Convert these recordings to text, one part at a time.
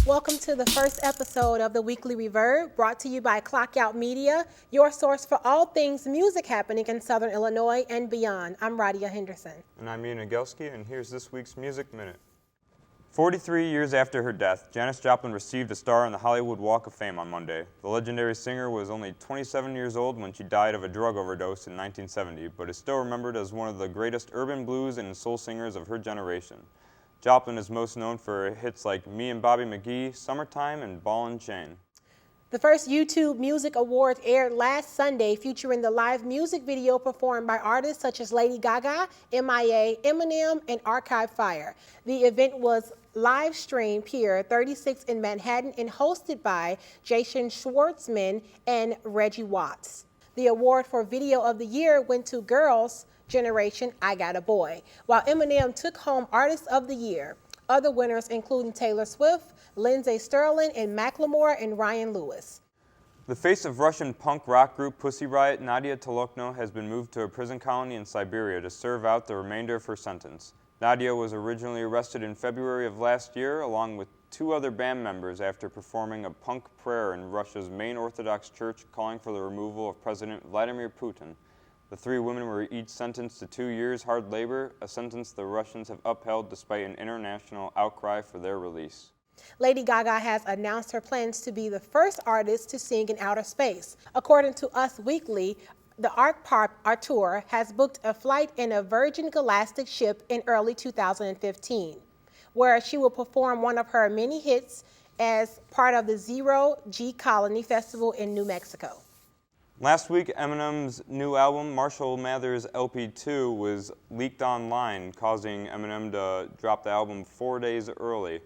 Welcome to the first episode of the Weekly Reverb, brought to you by Clockout Media, your source for all things music happening in Southern Illinois and beyond. I'm Radiah Henderson. And I'm Igielski, and here's this week's Music Minute. 43 years after her death, Janis Joplin received a star on the Hollywood Walk of Fame on Monday. The legendary singer was only 27 years old when she died of a drug overdose in 1970, but is still remembered as one of the greatest urban blues and soul singers of her generation. Joplin is most known for hits like Me and Bobby McGee, Summertime, and Ball and Chain. The first YouTube Music Awards aired last Sunday, featuring the live music video performed by artists such as Lady Gaga, MIA, Eminem, and Arcade Fire. The event was live streamed Pier 36 in Manhattan and hosted by Jason Schwartzman and Reggie Watts. The award for Video of the Year went to Girls' Generation, I Got a Boy, while Eminem took home Artist of the Year. Other winners including Taylor Swift, Lindsey Sterling, and Macklemore, and Ryan Lewis. The face of Russian punk rock group Pussy Riot, Nadia Tolokno, has been moved to a prison colony in Siberia to serve out the remainder of her sentence. Nadia was originally arrested in February of last year, along with 2 other band members, after performing a punk prayer in Russia's main Orthodox church calling for the removal of President Vladimir Putin. The 3 women were each sentenced to 2 years hard labor, a sentence the Russians have upheld despite an international outcry for their release. Lady Gaga has announced her plans to be the first artist to sing in outer space. According to Us Weekly, the Artur has booked a flight in a Virgin Galactic ship in early 2015, where she will perform one of her many hits as part of the Zero G Colony Festival in New Mexico. Last week, Eminem's new album, Marshall Mathers LP2, was leaked online, causing Eminem to drop the album 4 days early.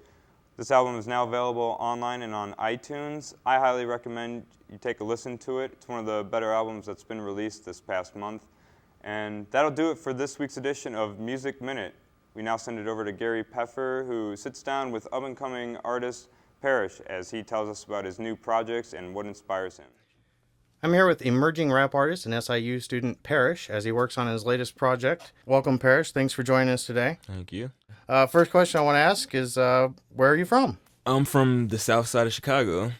This album is now available online and on iTunes. I highly recommend you take a listen to it. It's one of the better albums that's been released this past month. And that'll do it for this week's edition of Music Minute. We now send it over to Garry Peffer, who sits down with up-and-coming artist Parrish as he tells us about his new projects and what inspires him. I'm here with emerging rap artist and SIU student Parrish as he works on his latest project. Welcome, Parrish. Thanks for joining us today. Thank you. First question I want to ask is, where are you from? I'm from the south side of Chicago,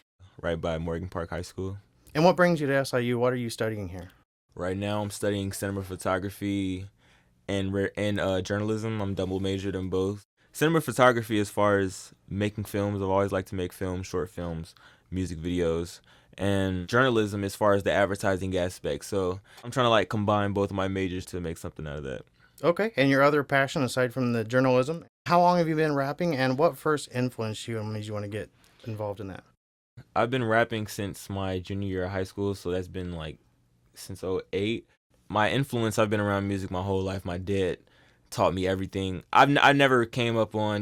right by Morgan Park High School. And what brings you to SIU? What are you studying here? Right now I'm studying cinema photography and journalism. I'm double majored in both. Cinema photography, as far as making films, I've always liked to make films, short films, music videos. And journalism as far as the advertising aspect. So I'm trying to combine both of my majors to make something out of that. Okay. And your other passion aside from the journalism, how long have you been rapping and what first influenced you and made you want to get involved in that? I've been rapping since my junior year of high school, so that's been since '08. My influence, I've been around music my whole life. My dad taught me everything. I never came up on,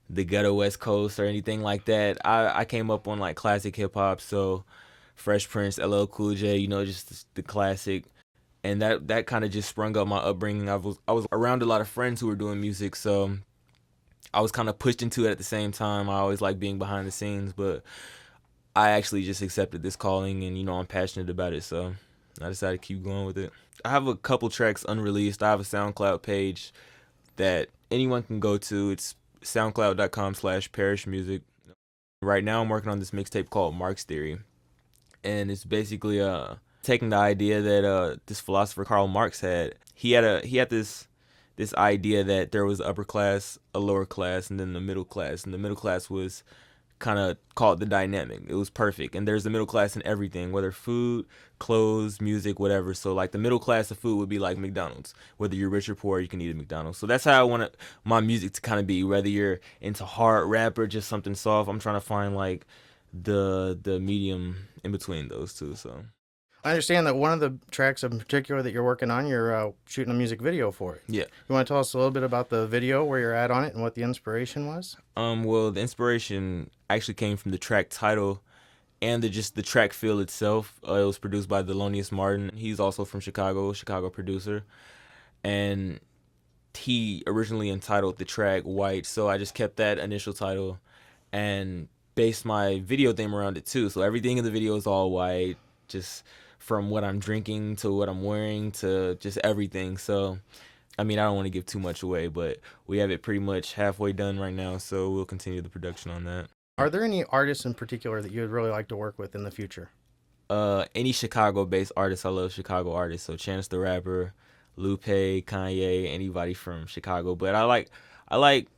the ghetto West Coast or anything like that. I came up on classic hip hop, so Fresh Prince, LL Cool J, just the classic, and that kind of just sprung up my upbringing. I was around a lot of friends who were doing music, so I was kind of pushed into it at the same time. I always like being behind the scenes, but I actually just accepted this calling, and I'm passionate about it, so I decided to keep going with it. I have a couple tracks unreleased. I have a SoundCloud page that anyone can go to. It's soundcloud.com/parrishmusic. Right now I'm working on this mixtape called Marx Theory, and it's basically taking the idea that this philosopher Karl Marx had. He had this idea that there was an upper class, a lower class, and then the middle class, and the middle class was kind of called the dynamic. It was perfect, and there's the middle class in everything, whether food, clothes, music, whatever. So the middle class of food would be like McDonald's. Whether you're rich or poor, you can eat at McDonald's. So that's how I want my music to kind of be, whether you're into hard rap or just something soft. I'm trying to find the medium in between those two. So I understand that one of the tracks in particular that you're working on, you're shooting a music video for it. Yeah. You want to tell us a little bit about the video, where you're at on it, and what the inspiration was? Well, the inspiration actually came from the track title and the track feel itself. It was produced by Thelonious Martin. He's also from Chicago producer. And he originally entitled the track White, so I just kept that initial title and based my video theme around it too. So everything in the video is all white, just from what I'm drinking to what I'm wearing to just everything. So I mean, I don't want to give too much away, but we have it pretty much halfway done right now, so we'll continue the production on that. Are there any artists in particular that you would really like to work with in the future? Any Chicago-based artists. I love Chicago artists. So Chance the Rapper, Lupe, Kanye, anybody from Chicago. But I like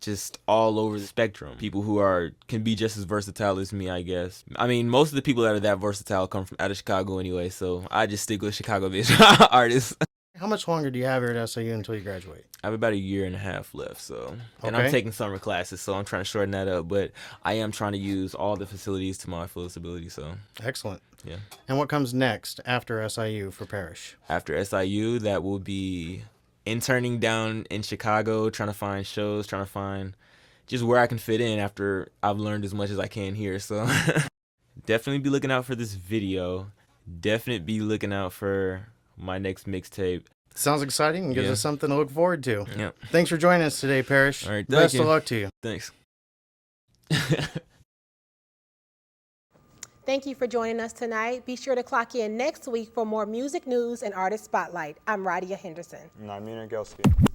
just all over the spectrum. People who can be just as versatile as me, I guess. I mean, most of the people that are that versatile come from out of Chicago anyway, so I just stick with Chicago-based artists. How much longer do you have here at SIU until you graduate? I have about a year and a half left, so. And Okay. I'm taking summer classes, so I'm trying to shorten that up. But I am trying to use all the facilities to my fullest ability, so. Excellent. Yeah. And what comes next after SIU for Parrish? After SIU, that will be interning down in Chicago, trying to find shows, trying to find just where I can fit in after I've learned as much as I can here. So definitely be looking out for this video. Definitely be looking out for my next mixtape. Sounds exciting and gives Yeah. us something to look forward to. Yeah. Thanks for joining us today, Parrish. All right, Best thank of you. luck to you. Thanks. Thank you for joining us tonight. Be sure to clock in next week for more music news and artist spotlight. I'm Radiah Henderson. And I'm Igielski.